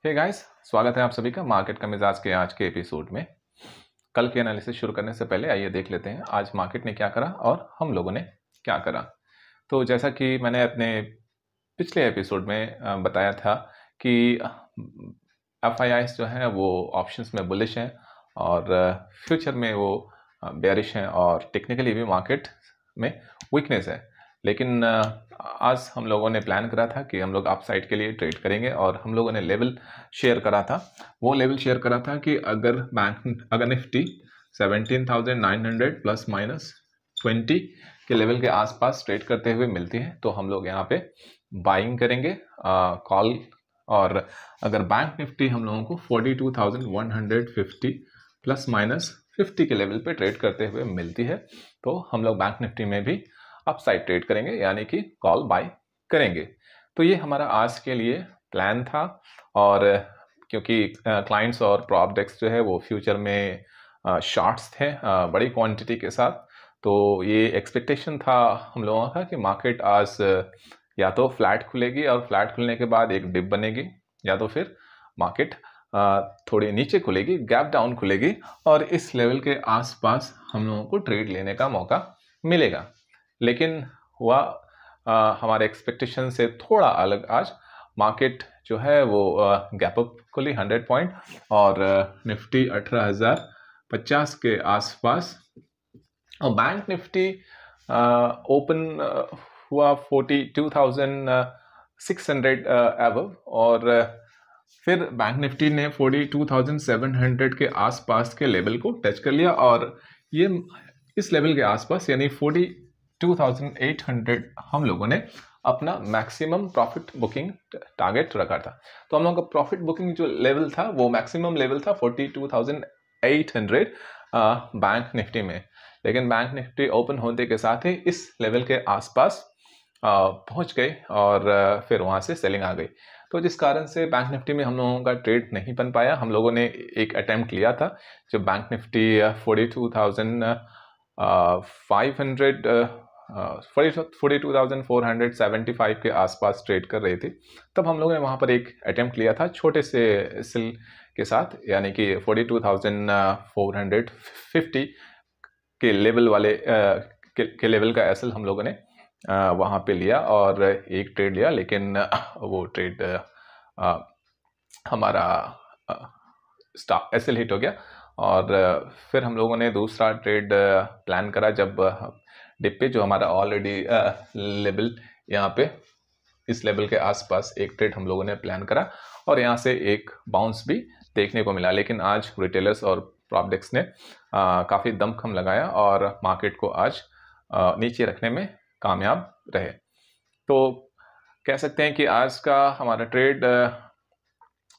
Hey guys, स्वागत है आप सभी का मार्केट का मिजाज के आज के एपिसोड में। कल की एनालिसिस शुरू करने से पहले आइए देख लेते हैं आज मार्केट ने क्या करा और हम लोगों ने क्या करा। तो जैसा कि मैंने अपने पिछले एपिसोड में बताया था कि एफआईआईस जो है वो ऑप्शंस में बुलिश हैं और फ्यूचर में वो बेयरिश हैं और टेक्निकली भी मार्केट में वीकनेस है। लेकिन आज हम लोगों ने प्लान करा था कि हम लोग अप साइड के लिए ट्रेड करेंगे और हम लोगों ने लेवल शेयर करा था। वो लेवल शेयर करा था कि अगर निफ्टी 17,900 प्लस माइनस 20 के लेवल के आसपास ट्रेड करते हुए मिलती है तो हम लोग यहाँ पे बाइंग करेंगे कॉल। और अगर बैंक निफ्टी हम लोगों को 42,150 प्लस माइनस 50 के लेवल पे ट्रेड करते हुए मिलती है तो हम लोग बैंक निफ्टी में भी अपसाइड ट्रेड करेंगे, यानी कि कॉल बाय करेंगे। तो ये हमारा आज के लिए प्लान था। और क्योंकि क्लाइंट्स और प्रॉप डेस्क जो है वो फ्यूचर में शॉर्ट्स थे बड़ी क्वांटिटी के साथ, तो ये एक्सपेक्टेशन था हम लोगों का कि मार्केट आज या तो फ्लैट खुलेगी और फ्लैट खुलने के बाद एक डिप बनेगी, या तो फिर मार्केट थोड़ी नीचे खुलेगी, गैप डाउन खुलेगी और इस लेवल के आसपास हम लोगों को ट्रेड लेने का मौका मिलेगा। लेकिन हुआ हमारे एक्सपेक्टेशन से थोड़ा अलग। आज मार्केट जो है वो गैप अप खुली 100 पॉइंट और निफ्टी 18,050 के आसपास और बैंक निफ्टी ओपन हुआ 42,600 एबव और फिर बैंक निफ्टी ने 42,700 के आसपास के लेवल को टच कर लिया और ये इस लेवल के आसपास यानी 42,800 हम लोगों ने अपना मैक्सिमम प्रॉफिट बुकिंग टारगेट रखा था। तो हम लोगों का प्रॉफिट बुकिंग जो लेवल था वो मैक्सिमम लेवल था 42,800 बैंक निफ्टी में। लेकिन बैंक निफ्टी ओपन होने के साथ ही इस लेवल के आसपास पहुंच गए और फिर वहां से सेलिंग आ गई, तो जिस कारण से बैंक निफ्टी में हम लोगों का ट्रेड नहीं बन पाया। हम लोगों ने एक अटेम्प्ट लिया था जब बैंक निफ्टी 42,475 के आसपास ट्रेड कर रही थी, तब हम लोगों ने वहां पर एक अटेम्प्ट लिया था छोटे से सेल के साथ, यानी कि 42,450 के लेवल वाले के लेवल का एसएल हम लोगों ने वहां पे लिया और एक ट्रेड लिया। लेकिन वो ट्रेड हमारा एसएल हिट हो गया और फिर हम लोगों ने दूसरा ट्रेड प्लान करा जब डिप पे जो हमारा ऑलरेडी लेवल यहाँ पे इस लेवल के आसपास एक ट्रेड हम लोगों ने प्लान करा और यहाँ से एक बाउंस भी देखने को मिला। लेकिन आज रिटेलर्स और प्रॉप डेस्क ने काफ़ी दमखम लगाया और मार्केट को आज नीचे रखने में कामयाब रहे। तो कह सकते हैं कि आज का हमारा ट्रेड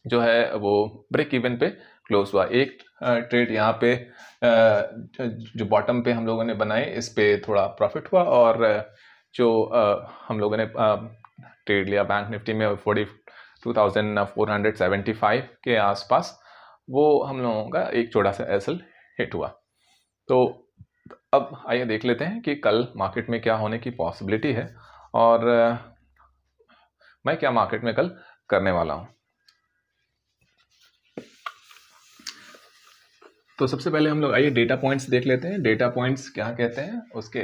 जो है वो ब्रेक इवन पे क्लोज हुआ। एक ट्रेड यहाँ पे जो बॉटम पे हम लोगों ने बनाए इस पे थोड़ा प्रॉफिट हुआ और जो हम लोगों ने ट्रेड लिया बैंक निफ्टी में 42,475 के आसपास, वो हम लोगों का एक छोटा सा एसएल हिट हुआ। तो अब आइए देख लेते हैं कि कल मार्केट में क्या होने की पॉसिबिलिटी है और मैं क्या मार्केट में कल करने वाला हूं। तो सबसे पहले हम लोग आइए डेटा पॉइंट्स देख लेते हैं। डेटा पॉइंट्स क्या कहते हैं उसके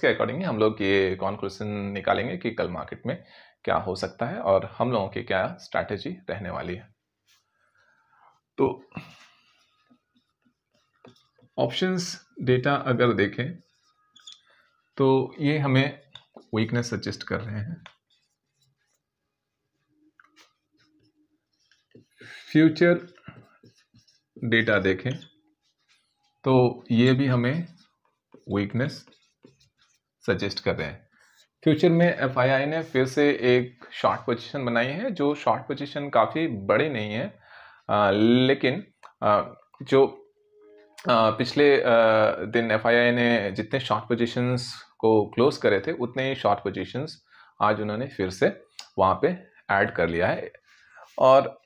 अकॉर्डिंग हम लोग ये कॉन्क्लूजन निकालेंगे कि कल मार्केट में क्या हो सकता है और हम लोगों की क्या स्ट्रैटेजी रहने वाली है। तो ऑप्शंस डेटा अगर देखें तो ये हमें वीकनेस सजेस्ट कर रहे हैं। फ्यूचर डेटा देखें तो ये भी हमें वीकनेस सजेस्ट कर रहे हैं। फ्यूचर में एफआईआई ने फिर से एक शॉर्ट पोजीशन बनाई है, जो शॉर्ट पोजीशन काफ़ी बड़ी नहीं है, लेकिन जो पिछले दिन एफआईआई ने जितने शॉर्ट पोजीशंस को क्लोज करे थे उतने ही शॉर्ट पोजीशंस आज उन्होंने फिर से वहाँ पे ऐड कर लिया है। और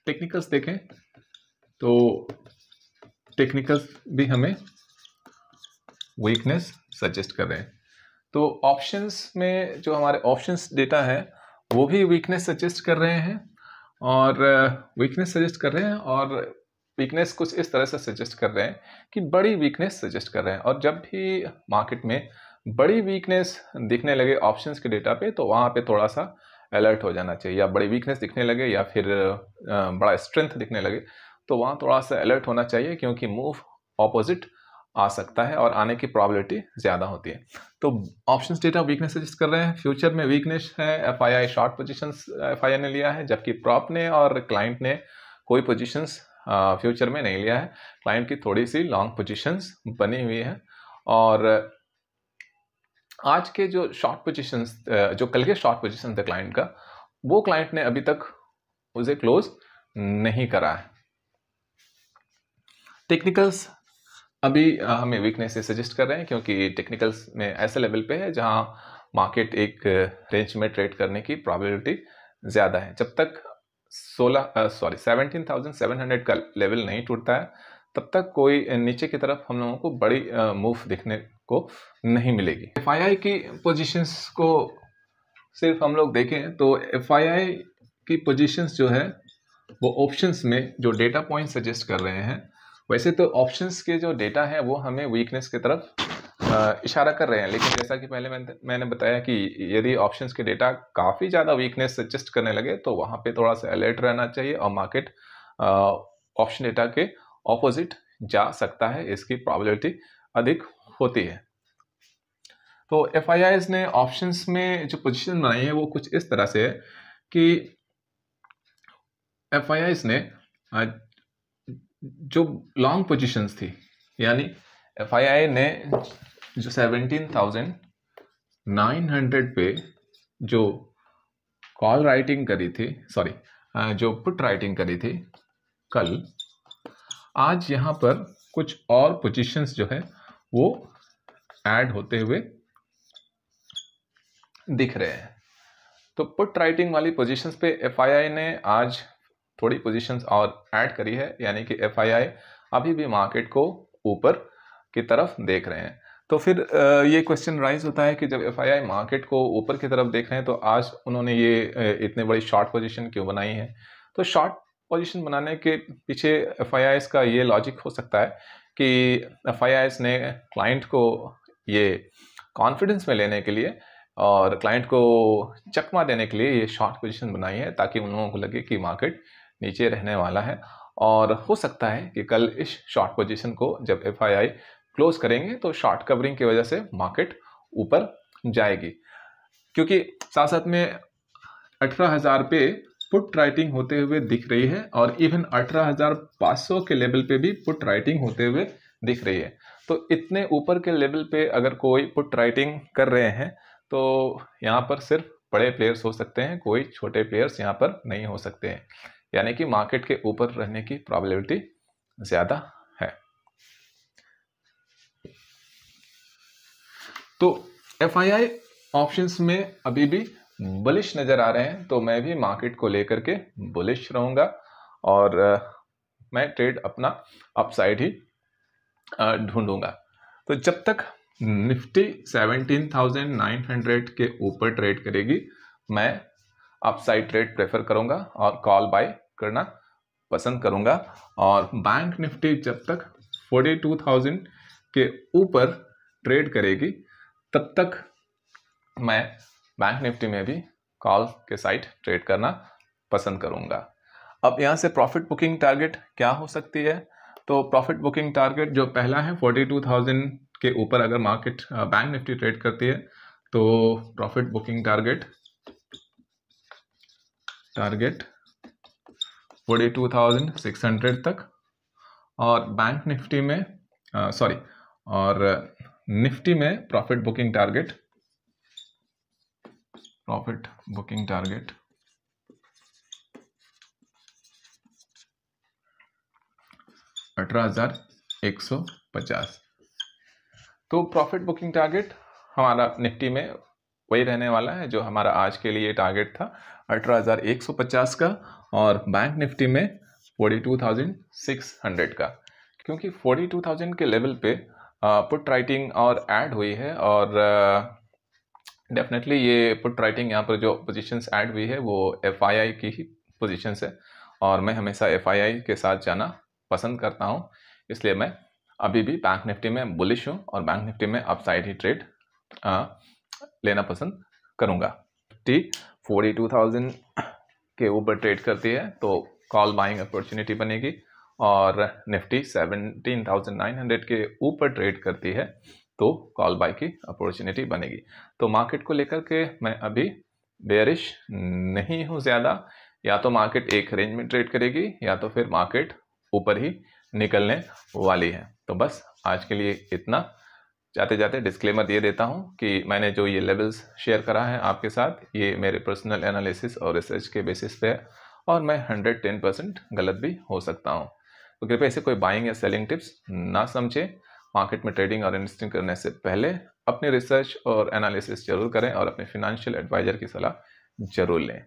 टेक्निकल्स देखें तो टेक्निकल्स भी हमें वीकनेस सजेस्ट कर रहे हैं। तो ऑप्शंस में जो हमारे ऑप्शंस डेटा है वो भी वीकनेस सजेस्ट कर रहे हैं, और वीकनेस कुछ इस तरह से सजेस्ट कर रहे हैं कि बड़ी वीकनेस सजेस्ट कर रहे हैं। और जब भी मार्केट में बड़ी वीकनेस दिखने लगे ऑप्शंस के डेटा पे, तो वहाँ पे थोड़ा सा अलर्ट हो जाना चाहिए। या बड़ी वीकनेस दिखने लगे या फिर बड़ा स्ट्रेंथ दिखने लगे, तो वहाँ थोड़ा सा अलर्ट होना चाहिए, क्योंकि मूव ऑपोजिट आ सकता है और आने की प्रोबेबिलिटी ज़्यादा होती है। तो ऑप्शंस डेटा वीकनेस सजेस्ट कर रहे हैं। फ्यूचर में वीकनेस है, एफआईआई शॉर्ट पोजीशंस एफआईआई ने लिया है, जबकि प्रॉप ने और क्लाइंट ने कोई पोजीशंस फ्यूचर में नहीं लिया है। क्लाइंट की थोड़ी सी लॉन्ग पोजीशंस बनी हुई है। और आज के जो शॉर्ट पोजीशंस, जो कल के शॉर्ट पोजीशन थे क्लाइंट का, वो क्लाइंट ने अभी तक उसे क्लोज नहीं करा है। टेक्निकल्स अभी हमें वीकनेस से सजेस्ट कर रहे हैं, क्योंकि टेक्निकल्स में ऐसे लेवल पे है जहां मार्केट एक रेंज में ट्रेड करने की प्रोबेबिलिटी ज़्यादा है। जब तक 17,700 का लेवल नहीं टूटता है, तब तक कोई नीचे की तरफ हम लोगों को बड़ी मूव दिखने को नहीं मिलेगी। एफआईआई की पोजीशंस को सिर्फ हम लोग देखें तो एफआईआई की पोजीशंस जो है वो ऑप्शंस में जो डेटा पॉइंट सजेस्ट कर रहे हैं, वैसे तो ऑप्शंस के जो डेटा है वो हमें वीकनेस की तरफ इशारा कर रहे हैं। लेकिन जैसा कि पहले मैंने बताया कि यदि ऑप्शंस के डेटा काफ़ी ज़्यादा वीकनेस सजेस्ट करने लगे, तो वहाँ पे थोड़ा सा अलर्ट रहना चाहिए और मार्केट ऑप्शन डेटा के ऑपोजिट जा सकता है, इसकी प्रोबेबिलिटी अधिक होती है। तो एफआईआईज ने ऑप्शंस में जो पोजीशन बनाई है वो कुछ इस तरह से है कि एफआईआईज ने जो लॉन्ग पोजीशंस थी, यानी एफआईआई ने जो 17,900 पे जो कॉल राइटिंग करी थी, जो पुट राइटिंग करी थी कल, आज यहाँ पर कुछ और पोजीशंस जो है वो ऐड होते हुए दिख रहे हैं। तो पुट राइटिंग वाली पोजीशंस पे एफआईआई ने आज थोड़ी पोजीशंस और ऐड करी है, यानी कि एफआईआई अभी भी मार्केट को ऊपर की तरफ देख रहे हैं। तो फिर ये क्वेश्चन राइज होता है कि जब एफआईआई मार्केट को ऊपर की तरफ देख रहे हैं, तो आज उन्होंने ये इतने बड़ी शॉर्ट पोजीशन क्यों बनाई है? तो शॉर्ट पोजीशन बनाने के पीछे एफआईआईज का ये लॉजिक हो सकता है कि एफआईआईज ने क्लाइंट को ये कॉन्फिडेंस में लेने के लिए और क्लाइंट को चकमा देने के लिए ये शॉर्ट पोजीशन बनाई है, ताकि उन लोगों को लगे कि मार्केट नीचे रहने वाला है। और हो सकता है कि कल इस शॉर्ट पोजीशन को जब एफआईआई क्लोज करेंगे, तो शॉर्ट कवरिंग की वजह से मार्केट ऊपर जाएगी, क्योंकि साथ साथ में 18,000 पे पुट राइटिंग होते हुए दिख रही है, और इवन 18,500 के लेवल पे भी पुट राइटिंग होते हुए दिख रही है। तो इतने ऊपर के लेवल पे अगर कोई पुट राइटिंग कर रहे हैं, तो यहाँ पर सिर्फ बड़े प्लेयर्स हो सकते हैं, कोई छोटे प्लेयर्स यहाँ पर नहीं हो सकते हैं, यानी कि मार्केट के ऊपर रहने की प्रोबेबिलिटी ज़्यादा है। तो एफआईआई ऑप्शंस में अभी भी बुलिश नज़र आ रहे हैं, तो मैं भी मार्केट को लेकर के बुलिश रहूँगा, और मैं ट्रेड अपना अपसाइड ही ढूंढूंगा। तो जब तक निफ्टी 17,900 के ऊपर ट्रेड करेगी, मैं अपसाइड ट्रेड प्रेफर करूंगा और कॉल बाय करना पसंद करूंगा। और बैंक निफ्टी जब तक 42,000 के ऊपर ट्रेड करेगी, तब तक मैं बैंक निफ्टी में भी कॉल के साइड ट्रेड करना पसंद करूंगा। अब यहाँ से प्रॉफिट बुकिंग टारगेट क्या हो सकती है? तो प्रॉफिट बुकिंग टारगेट जो पहला है 42,000 के ऊपर अगर मार्केट बैंक निफ्टी ट्रेड करती है, तो प्रॉफिट बुकिंग टारगेट 42,600 तक, और बैंक निफ्टी में और निफ्टी में प्रॉफिट बुकिंग टारगेट 18,150। तो प्रॉफिट बुकिंग टारगेट हमारा निफ्टी में वही रहने वाला है जो हमारा आज के लिए टारगेट था, 18,150 का, और बैंक निफ्टी में 42,600 का। क्योंकि 42,000 के लेवल पे पुट राइटिंग और ऐड हुई है, और डेफिनेटली ये पुट राइटिंग यहाँ पर जो पोजीशंस ऐड हुई है वो FII की ही पोजीशंस है और मैं हमेशा FII के साथ जाना पसंद करता हूँ, इसलिए मैं अभी भी बैंक निफ्टी में बुलिश हूँ और बैंक निफ्टी में अपसाइड ही ट्रेड लेना पसंद करूँगा। निफ्टी 42,000 के ऊपर ट्रेड करती है तो कॉल बाइंग अपॉर्चुनिटी बनेगी और निफ्टी 17,900 के ऊपर ट्रेड करती है तो कॉल बाय की अपॉर्चुनिटी बनेगी। तो मार्केट को लेकर के मैं अभी बेयरिश नहीं हूँ ज़्यादा, या तो मार्केट एक रेंज में ट्रेड करेगी या तो फिर मार्केट ऊपर ही निकलने वाली है। तो बस आज के लिए इतना। जाते जाते डिस्क्लेमर दे देता हूँ कि मैंने जो ये लेवल्स शेयर करा है आपके साथ, ये मेरे पर्सनल एनालिसिस और रिसर्च के बेसिस पे है और मैं 110% गलत भी हो सकता हूँ। तो कृपया इसे कोई बाइंग या सेलिंग टिप्स ना समझे। मार्केट में ट्रेडिंग और इन्वेस्टिंग करने से पहले अपनी रिसर्च और एनालिसिस जरूर करें और अपने फिनेंशियल एडवाइजर की सलाह जरूर लें।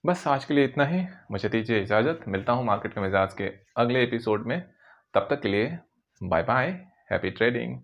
बस आज के लिए इतना ही, मुझे दीजिए इजाज़त। मिलता हूँ मार्केट के मिजाज के अगले एपिसोड में, तब तक के लिए बाय बाय, हैप्पी ट्रेडिंग।